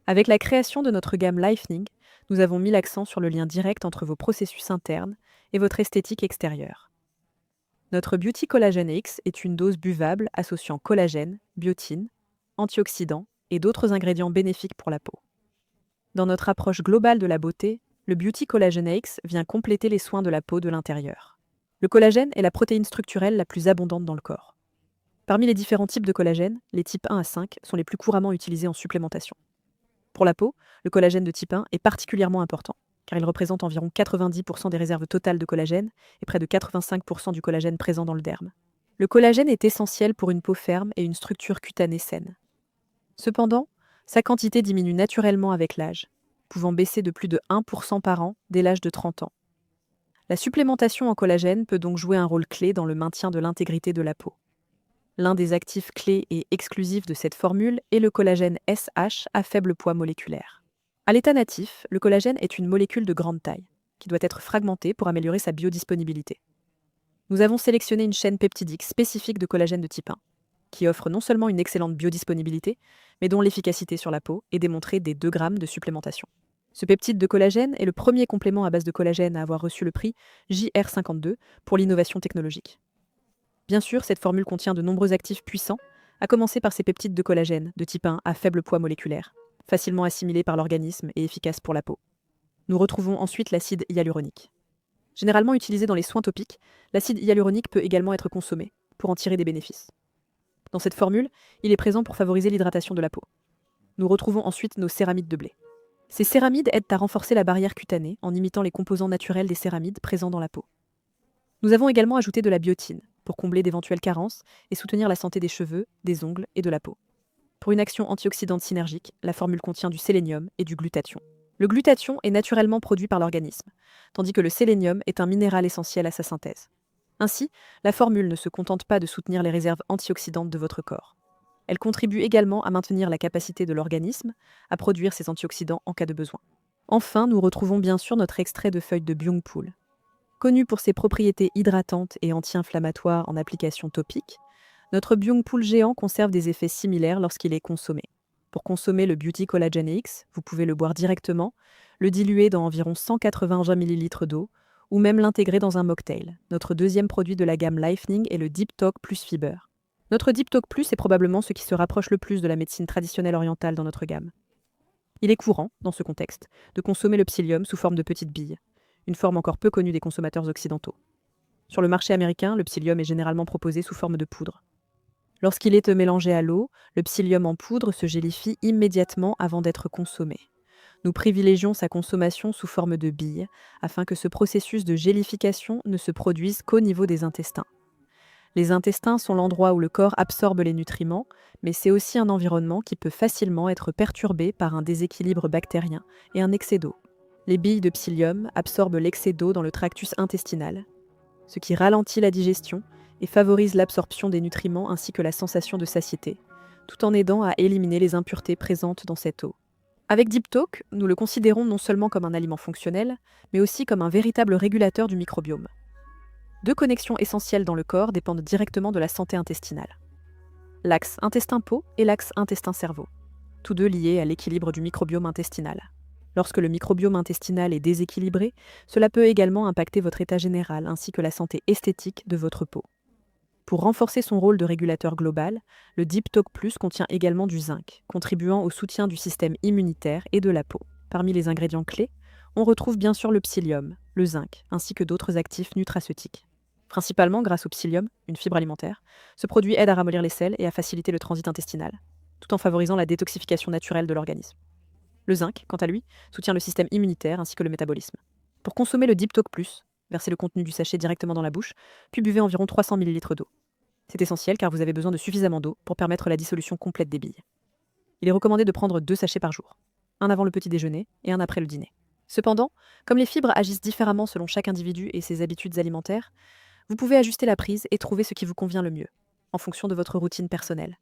Avec la création de notre gamme Lifening, nous avons mis l'accent sur le lien direct entre vos processus internes et votre esthétique extérieure. Notre Beauty Collagen X est une dose buvable associant collagène, biotine, antioxydants et d'autres ingrédients bénéfiques pour la peau. Dans notre approche globale de la beauté, le Beauty Collagen X vient compléter les soins de la peau de l'intérieur. Le collagène est la protéine structurelle la plus abondante dans le corps. Parmi les différents types de collagène, les types 1 à 5 sont les plus couramment utilisés en supplémentation. Pour la peau, le collagène de type 1 est particulièrement important, car il représente environ 90% des réserves totales de collagène et près de 85% du collagène présent dans le derme. Le collagène est essentiel pour une peau ferme et une structure cutanée saine. Cependant, sa quantité diminue naturellement avec l'âge, pouvant baisser de plus de 1% par an dès l'âge de 30 ans. La supplémentation en collagène peut donc jouer un rôle clé dans le maintien de l'intégrité de la peau. L'un des actifs clés et exclusifs de cette formule est le collagène SH à faible poids moléculaire. À l'état natif, le collagène est une molécule de grande taille, qui doit être fragmentée pour améliorer sa biodisponibilité. Nous avons sélectionné une chaîne peptidique spécifique de collagène de type 1, qui offre non seulement une excellente biodisponibilité, mais dont l'efficacité sur la peau est démontrée dès 2 grammes de supplémentation. Ce peptide de collagène est le premier complément à base de collagène à avoir reçu le prix JR52 pour l'innovation technologique. Bien sûr, cette formule contient de nombreux actifs puissants, à commencer par ces peptides de collagène de type 1 à faible poids moléculaire, facilement assimilés par l'organisme et efficaces pour la peau. Nous retrouvons ensuite l'acide hyaluronique. Généralement utilisé dans les soins topiques, l'acide hyaluronique peut également être consommé pour en tirer des bénéfices. Dans cette formule, il est présent pour favoriser l'hydratation de la peau. Nous retrouvons ensuite nos céramides de blé. Ces céramides aident à renforcer la barrière cutanée en imitant les composants naturels des céramides présents dans la peau. Nous avons également ajouté de la biotine pour combler d'éventuelles carences et soutenir la santé des cheveux, des ongles et de la peau. Pour une action antioxydante synergique, la formule contient du sélénium et du glutathion. Le glutathion est naturellement produit par l'organisme, tandis que le sélénium est un minéral essentiel à sa synthèse. Ainsi, la formule ne se contente pas de soutenir les réserves antioxydantes de votre corps. Elle contribue également à maintenir la capacité de l'organisme à produire ces antioxydants en cas de besoin. Enfin, nous retrouvons bien sûr notre extrait de feuilles de byung-pool. Connu pour ses propriétés hydratantes et anti-inflammatoires en application topique, notre byung-pool géant conserve des effets similaires lorsqu'il est consommé. Pour consommer le Beauty Collagen X, vous pouvez le boire directement, le diluer dans environ 180 ml d'eau, ou même l'intégrer dans un mocktail. Notre deuxième produit de la gamme Lifening est le Deep Talk Plus Fiber. Notre Deep Talk Plus est probablement ce qui se rapproche le plus de la médecine traditionnelle orientale dans notre gamme. Il est courant, dans ce contexte, de consommer le psyllium sous forme de petites billes, une forme encore peu connue des consommateurs occidentaux. Sur le marché américain, le psyllium est généralement proposé sous forme de poudre. Lorsqu'il est mélangé à l'eau, le psyllium en poudre se gélifie immédiatement avant d'être consommé. Nous privilégions sa consommation sous forme de billes afin que ce processus de gélification ne se produise qu'au niveau des intestins. Les intestins sont l'endroit où le corps absorbe les nutriments, mais c'est aussi un environnement qui peut facilement être perturbé par un déséquilibre bactérien et un excès d'eau. Les billes de psyllium absorbent l'excès d'eau dans le tractus intestinal, ce qui ralentit la digestion et favorise l'absorption des nutriments ainsi que la sensation de satiété, tout en aidant à éliminer les impuretés présentes dans cette eau. Avec Deep Talk, nous le considérons non seulement comme un aliment fonctionnel, mais aussi comme un véritable régulateur du microbiome. 2 connexions essentielles dans le corps dépendent directement de la santé intestinale. L'axe intestin-peau et l'axe intestin-cerveau, tous deux liés à l'équilibre du microbiome intestinal. Lorsque le microbiome intestinal est déséquilibré, cela peut également impacter votre état général ainsi que la santé esthétique de votre peau. Pour renforcer son rôle de régulateur global, le Deep Talk Plus contient également du zinc, contribuant au soutien du système immunitaire et de la peau. Parmi les ingrédients clés, on retrouve bien sûr le psyllium, le zinc, ainsi que d'autres actifs nutraceutiques. Principalement grâce au psyllium, une fibre alimentaire, ce produit aide à ramollir les selles et à faciliter le transit intestinal, tout en favorisant la détoxification naturelle de l'organisme. Le zinc, quant à lui, soutient le système immunitaire ainsi que le métabolisme. Pour consommer le Deep Talk Plus, versez le contenu du sachet directement dans la bouche, puis buvez environ 300 ml d'eau. C'est essentiel car vous avez besoin de suffisamment d'eau pour permettre la dissolution complète des billes. Il est recommandé de prendre 2 sachets par jour, un avant le petit déjeuner et un après le dîner. Cependant, comme les fibres agissent différemment selon chaque individu et ses habitudes alimentaires, vous pouvez ajuster la prise et trouver ce qui vous convient le mieux, en fonction de votre routine personnelle.